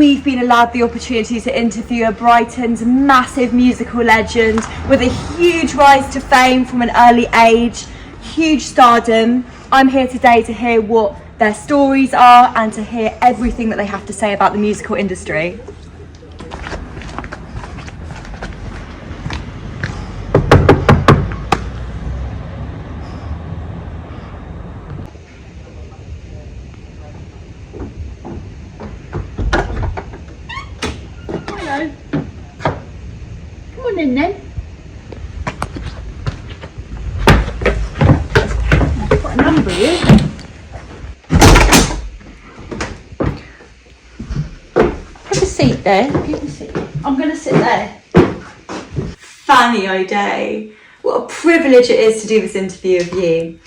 we've been allowed the opportunity to interview a Brighton's massive musical legend with a huge rise to fame from an early age, huge stardom. I'm here today to hear what their stories are and to hear everything that they have to say about the musical industry. Hello. Come on in then. I've got a number here. Have a seat there. Have a seat. I'm going to sit there. Fanny O'Day, what a privilege it is to do this interview with you.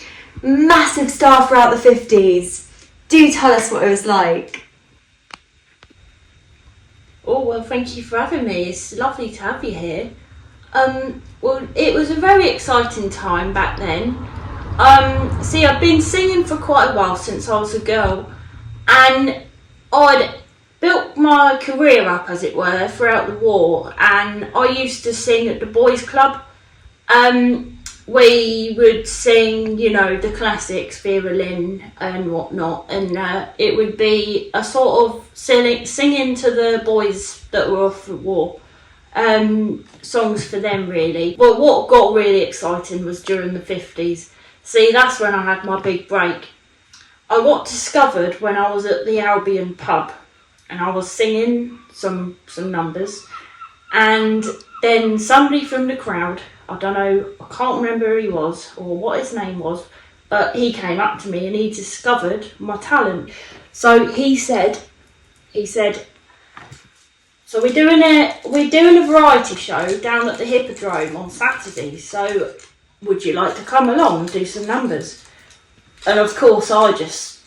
Massive star throughout the 50s. Do tell us what it was like. Oh, well, thank you for having me. It's lovely to have you here. Well, it was a very exciting time back then. See, I've been singing for quite a while since I was a girl, and I'd built my career up, as it were, throughout the war, and I used to sing at the boys' club. We would sing, you know, the classics, Vera Lynn and whatnot, and it would be a sort of singing to the boys that were off at war, songs for them really. But what got really exciting was during the 50s. See, that's when I had my big break. I got discovered when I was at the Albion pub, and I was singing some numbers, and then somebody from the crowd, I don't know, I can't remember who he was or what his name was, but he came up to me and he discovered my talent. So he said, so we're doing a variety show down at the Hippodrome on Saturday, so would you like to come along and do some numbers? And of course I just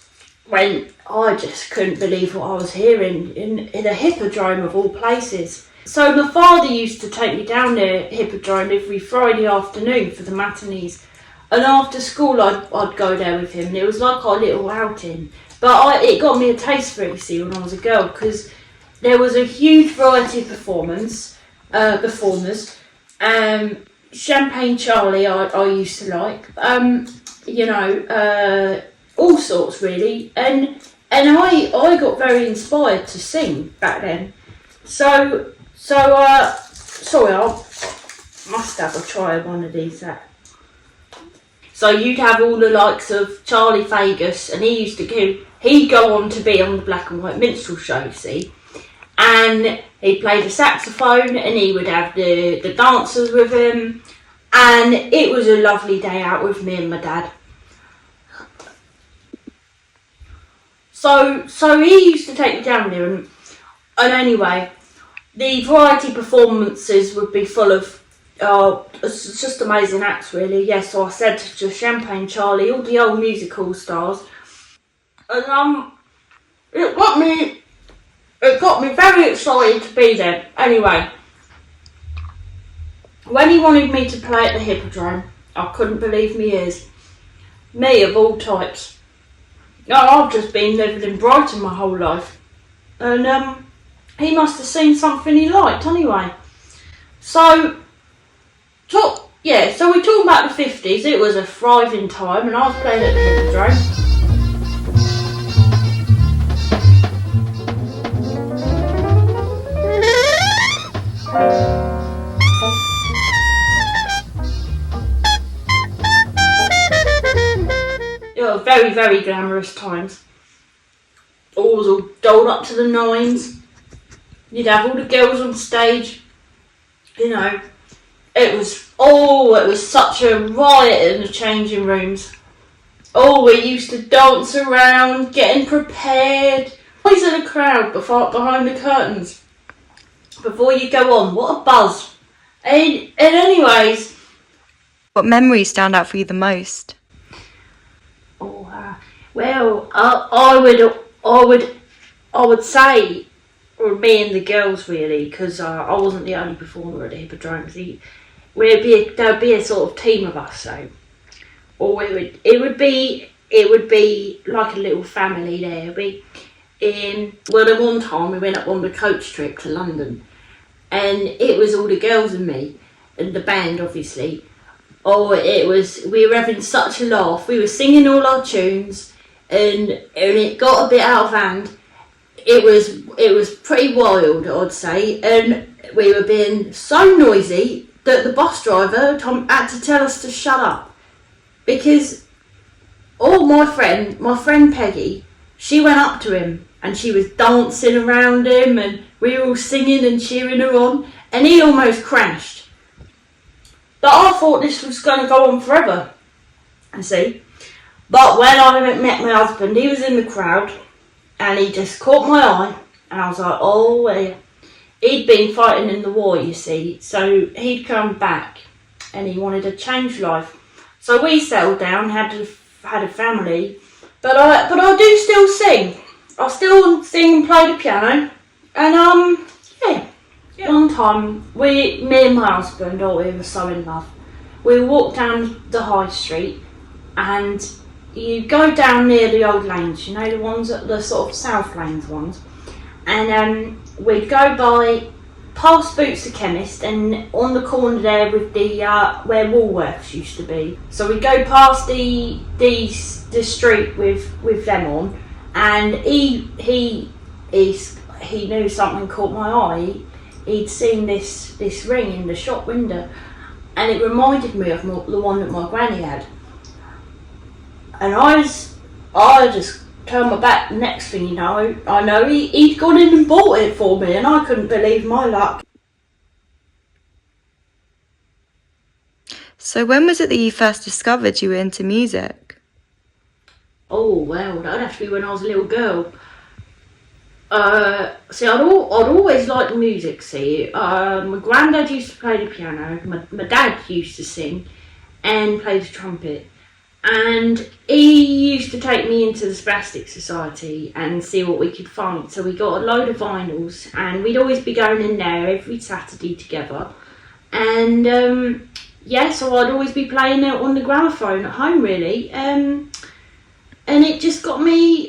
couldn't believe what I was hearing in a Hippodrome of all places. So my father used to take me down there at Hippodrome every Friday afternoon for the matinees, and after school I'd go there with him, and it was like our little outing. But it got me a taste for it, you see, when I was a girl, because there was a huge variety of performers. Champagne Charlie I used to like, all sorts really, and I got very inspired to sing back then. So sorry, I must have a try of one of these. So you'd have all the likes of Charlie Vegas, and he'd go on to be on the Black and White Minstrel Show, you see, and he'd play the saxophone, and he would have the dancers with him, and it was a lovely day out with me and my dad. So he used to take me down there, and anyway, the variety performances would be full of it's just amazing acts really. Yes, so I said to Champagne Charlie, all the old musical stars, and it got me very excited to be there. Anyway, when he wanted me to play at the Hippodrome, I couldn't believe me ears. Me of all types. I've just been living in Brighton my whole life, and he must have seen something he liked anyway. So we're talking about the 50s. It was a thriving time, and I was playing at the Hippodrome. Very, very glamorous times. All was all dolled up to the nines. You'd have all the girls on stage. You know, it was such a riot in the changing rooms. Oh, we used to dance around, getting prepared. Always in a crowd behind the curtains. Before you go on, what a buzz. And anyways, What memories stand out for you the most? Well, I would say, or me and the girls really, because I wasn't the only performer at the Hippodrome. There'd be a sort of team of us, so, or it would be like a little family there. Well, the one time we went up on the coach trip to London, and it was all the girls and me, and the band obviously. Oh, we were having such a laugh. We were singing all our tunes, and it got a bit out of hand. It was pretty wild, I'd say, and we were being so noisy that the bus driver, Tom, had to tell us to shut up, because my friend Peggy, she went up to him and she was dancing around him, and we were all singing and cheering her on, and he almost crashed. But I thought this was going to go on forever, you see. But when I met my husband, he was in the crowd, and he just caught my eye, and I was like, oh, well, he'd been fighting in the war, you see, so he'd come back, and he wanted to change life. So we settled down, had a family, but I do still sing. I still sing and play the piano, and yeah. One time, me and my husband, we were so in love. We walked down the high street, and you go down near the old lanes, you know, the ones that the sort of south lanes ones, and we'd go past Boots the Chemist, and on the corner there with the where Woolworths used to be. So we'd go past the street with them on, and he knew something caught my eye. He'd seen this ring in the shop window, and it reminded me of the one that my granny had. And I just turned my back. Next thing you know, I know he'd gone in and bought it for me, and I couldn't believe my luck. So when was it that you first discovered you were into music? Oh, well, that'd have to be when I was a little girl. See, I'd always liked music, see. My granddad used to play the piano, my dad used to sing and play the trumpet. And he used to take me into the Spastic Society and see what we could find. So we got a load of vinyls, and we'd always be going in there every Saturday together. And so I'd always be playing it on the gramophone at home, really. And it just got me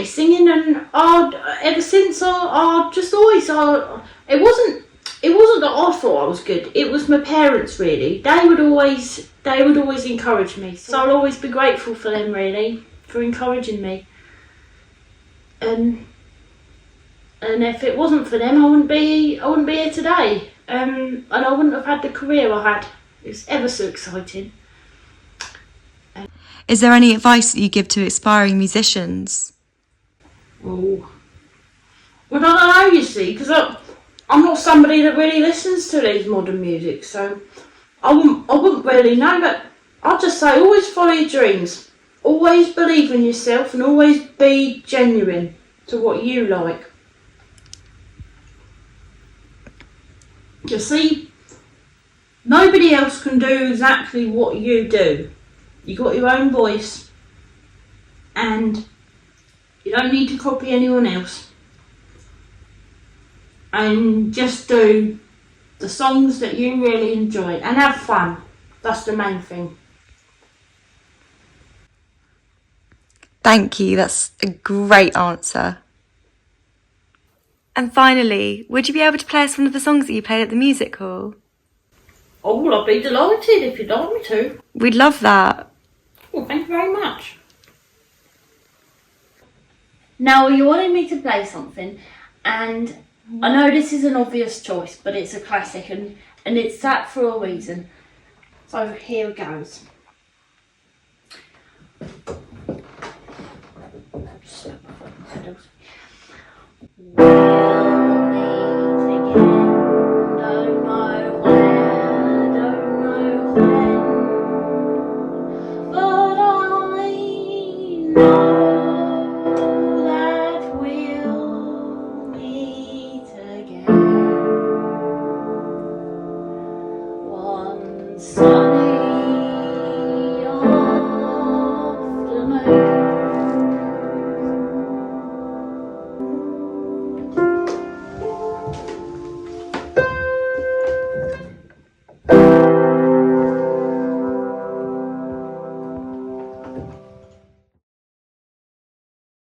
singing, and ever since I just always, it wasn't that I thought I was good, it was my parents really. They would always encourage me, so I'll always be grateful for them really, for encouraging me. And if it wasn't for them, I wouldn't be here today, and I wouldn't have had the career I had. It's ever so exciting. Is there any advice that you give to aspiring musicians? Oh, well, I don't know, you see, because I'm not somebody that really listens to these modern music, so I wouldn't really know, but I'd just say always follow your dreams. Always believe in yourself, and always be genuine to what you like. You see, nobody else can do exactly what you do. You got your own voice, and you don't need to copy anyone else. And just do the songs that you really enjoy and have fun. That's the main thing. Thank you, that's a great answer. And finally, would you be able to play us one of the songs that you played at the music hall? Oh, well, I'd be delighted if you'd like me to. We'd love that. Well, thank you very much. Now, you wanted me to play something, and I know this is an obvious choice, but it's a classic, and it's that for a reason. So here it goes. Sunny